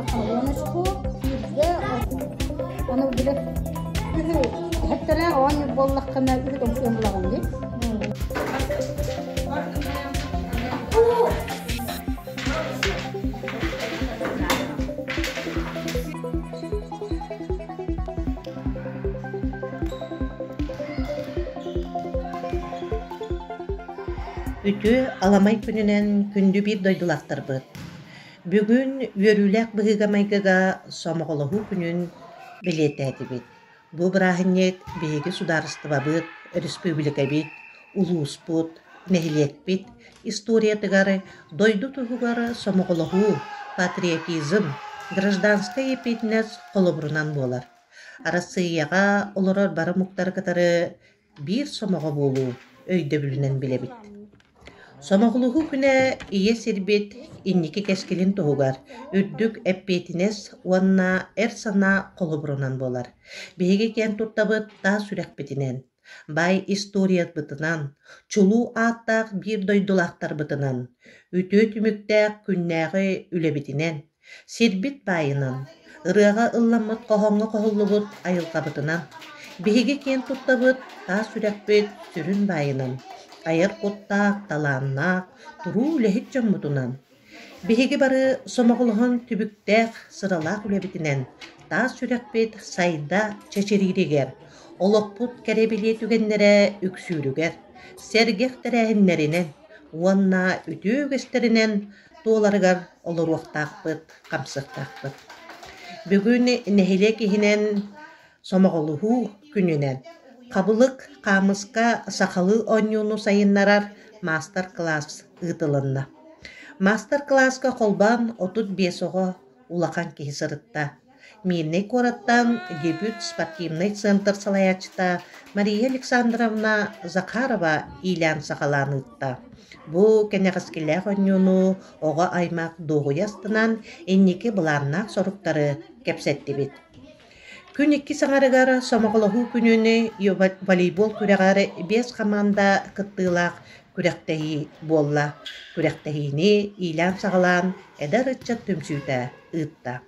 Onuşku, yüzde, onu bile hatta ne on bollak kadar bir de umlağım diye. Ütü alamay gününen kündü bir doydulaktar bıt. Bugün yörülek bıhıgamaygaga somoğuluğu günün bileteti bit. Bu bırahinet bihegi sudarıstıva bıt, respublika bit, ulus bit, nehiliyet bit, istoriyatıgarı, doydu tuğugarı somoğuluğu, patriotizm, гражданская епетнес қолыбырынан болар. Арасыяға олорор бары мұқтары катары bir somоға болу өйді білінен біле бит. Somоғылығы күні ие сербет инники кескелин туғугар, үрдік әппетінес уанна сана қолыбырынан болар. Беге кен тұттабыт та сүрек бітінен, бай историят бытынан, чулу аттақ bir дойдулақтар бытынан, үті түміктәк күннәғі үле бітінен, сербет байынан, ырыға ылламыт қоғаңы қоғылыбыт айылға бытынан, беге кен тұттабыт та сүрек бет сүрін байынан, айыр қоттақ, таланнақ, тұру үләхет жаммытынан. Беге бары somоғылығын түбіктәк сыралақ үләбітінен, та сүрәкпет сайда чәчерирегер, олықпұт кәребеле түгеннері үксүрігер, сәргек тәрәхіннерінен, уанна үтігестерінен туоларығар олыруақтақпыт, қамсықтақпыт. Бүгін нәхиле кихінен somоғылығы күнінен, Қабылық қамысқа сақалы онюну сайыннарар мастер-класс ұтылынна. Мастер-класска қолбан 35 оға улақан кейі сырытта. Мирней кораттан дебют спортивный центр салаячыта Мария Александровна Захарова илян сақаланы ұтта. Бұ кәнеғіскелер онюну оға аймақ доғы ястынан еннеке бұларнақ сорықтары кәпсәтті бет. Күн 2 саңарыгар somоғылығы күнүнü волейбол күрәгәрі 5 команда кыттылақ күрәктәхи болла. Күрәктәхини илан сағалан әдәр ытчат түмсүйті ұтта.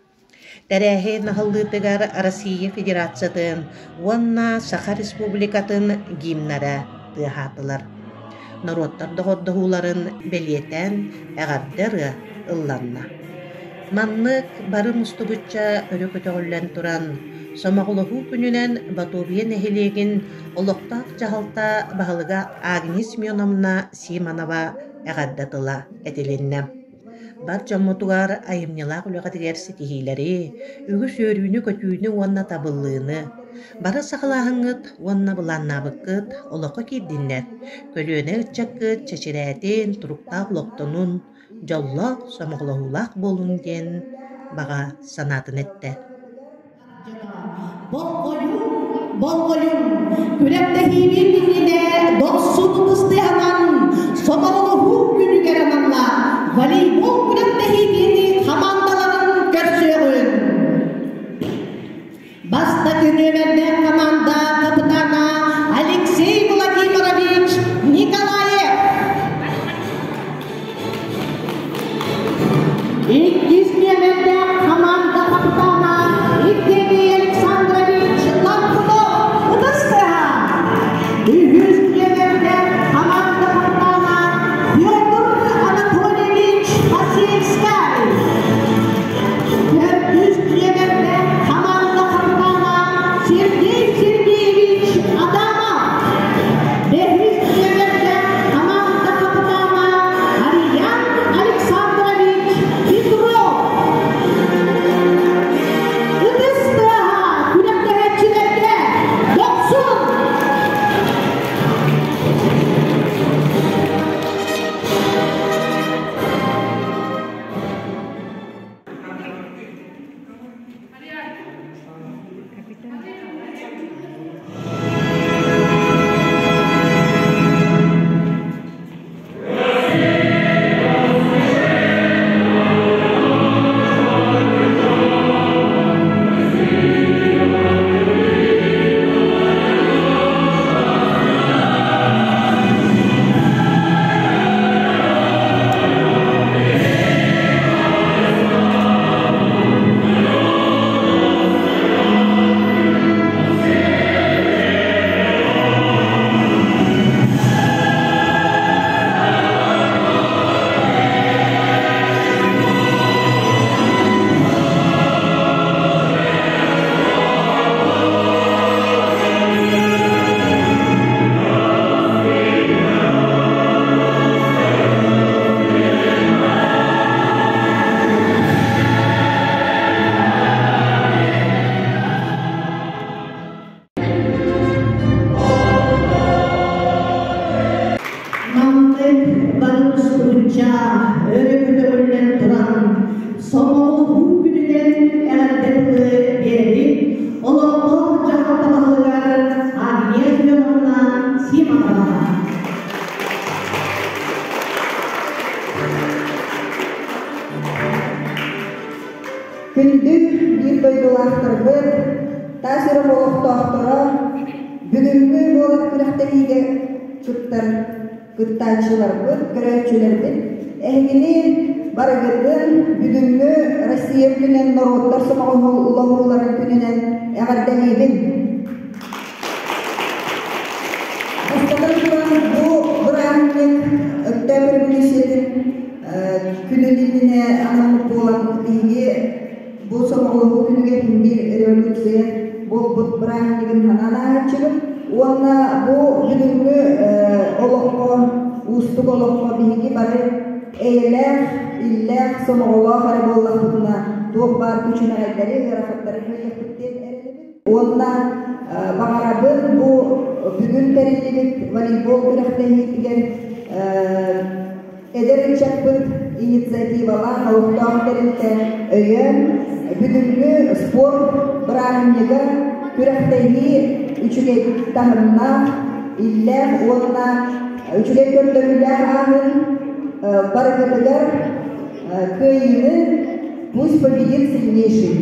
Тәрәхи нахыллытыгар Россия Федерациятын, уанна Саха Республикатын гимнара тыхатылар. Народтар доғырдығуларын бәлетен әғардары ылланна. Маннык бары мұстыбытча өрі көтіғілен тұран, somоғылығы күнінен Батовия нәхилеген олықтақ жағалта бағылыға Агнес Семеновна Симонова әғаддатыла әтеленне. Бар жаммутуғар айымнелақ үліғатығар сетихилері, үгіс өрүүні көтүүні уанна табыллыыны, бары сақылағыңыт уанна бұланна бұққыт олықы кейдіннер, көлөне үтчаққыт чәчерәтен тұруқтақ лоқтынын, жолла somоғылығылақ болун ден баға санатын әтті. Bolgoyun, kürektehi birbirine dostsuğu kıstıyanan, somоғылығы günü gerenanla, voleybol kürektehi birini komandaların görsüğün. Basta günü verden komanda kapitana Alexey Vladimirovich Nikolayev. İlk ismiye verden komanda kapitana Evgeniy Alexandrovich Lampulov Udastaya. Ühüzmiye verden komanda kapitana Fyodor Anatolyevich Vasilievskay. Ühüzmiye verden komanda kapitana Sergey Somogulu gününden elbette beri Oloklu Cahatalılar Agnes Yoluna Simana. Күндүк bir дойдулақтырбыт, тасыры болуқтақтыра, бүгінгі болып күріқтәйге күттір, күттайшыларбыт, көрәтшілербіт. Әгіні барығыдын бүгінгі Россия күнен народтар сымағыларын күнінен әғардәлейбін. Астадан тұран бұл бұранлық өттәбір білішетін күнілігіне анамық болан дейге бұл соңғылығы күніге бір революция бұл бұранлығын ханана açылып, онна бұл бүгінгі олыққа, ұстық олыққа дейге бары әйләқ, илләқ, соңғылығы қары боллақтығына тоқ бар күшіне әйдері, ғарақаттары көйектіктен әріліп. Онна бағарабын бұл бүгін тәрелігіт волейбол күріқтәйі деген Ederin çapıt inisiativalar halklarında öyen bütünlü spor branşında kürekteyi üçüge tahminna iller ona üçüge gördüler ahın barakatılar köyünü pусть победит сильнейший.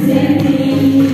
Sevdiğim,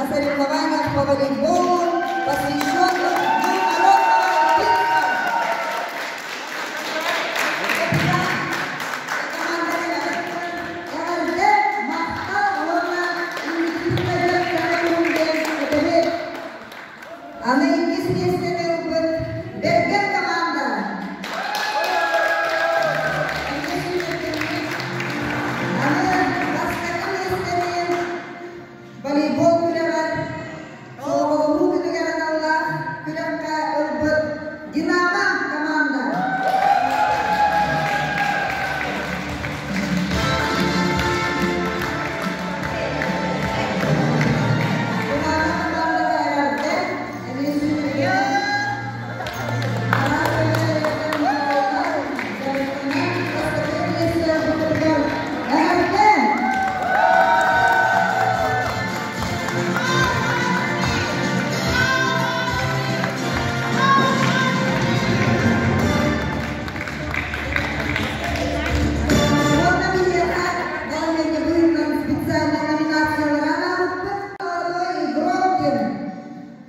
соревнованиях по волейболу, посвященных Дню народного единства. Она естественный опыт. Берген команда. Волейбол күрәгән, соғылу күрәгән алла, күрәккә ылбыт, Динамо команда.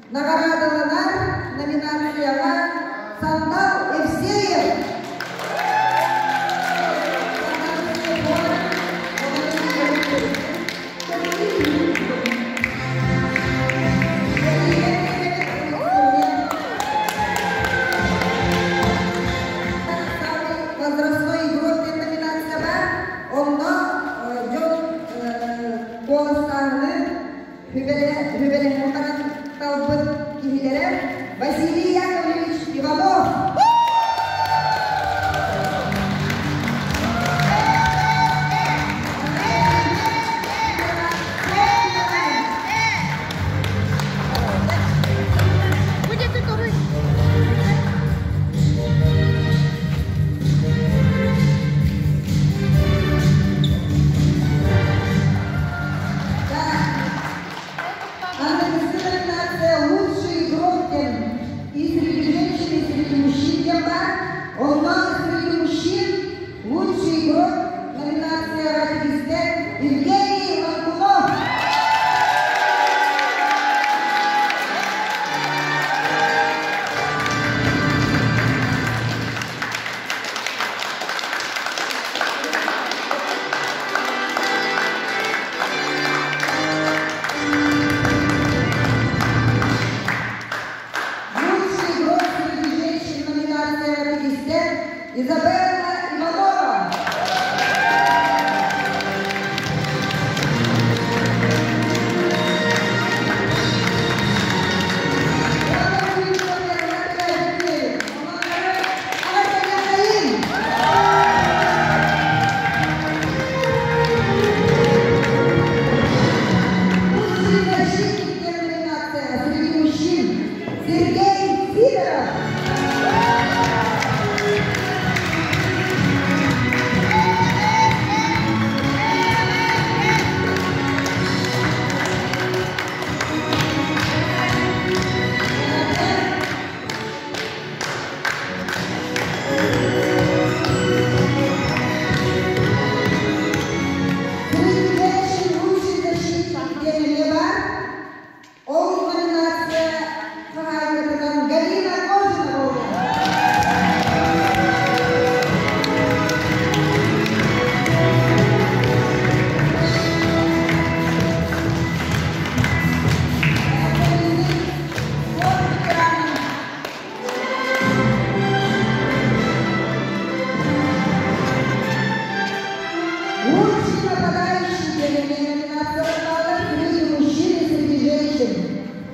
Наградалар номинацияға Сандал Евсеев. Возрастной игрок номинацияға онда жол қолыстағыны Хүбелен Мұтаран Талбыт кихилері Василий Яковлевич Иванов. Лучший игрок и среди женщин, и среди мужчин кем бар? Он среди мужчин лучший игрок номинация «Радистер» Евгений Ланкунов. Изабелла Иванова. Лучший защитник номинация среди мужчин Сергей Сидоров.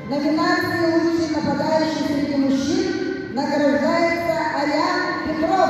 Номинация «Лучший нападающий среди мужчин» награждается Ариан Петров.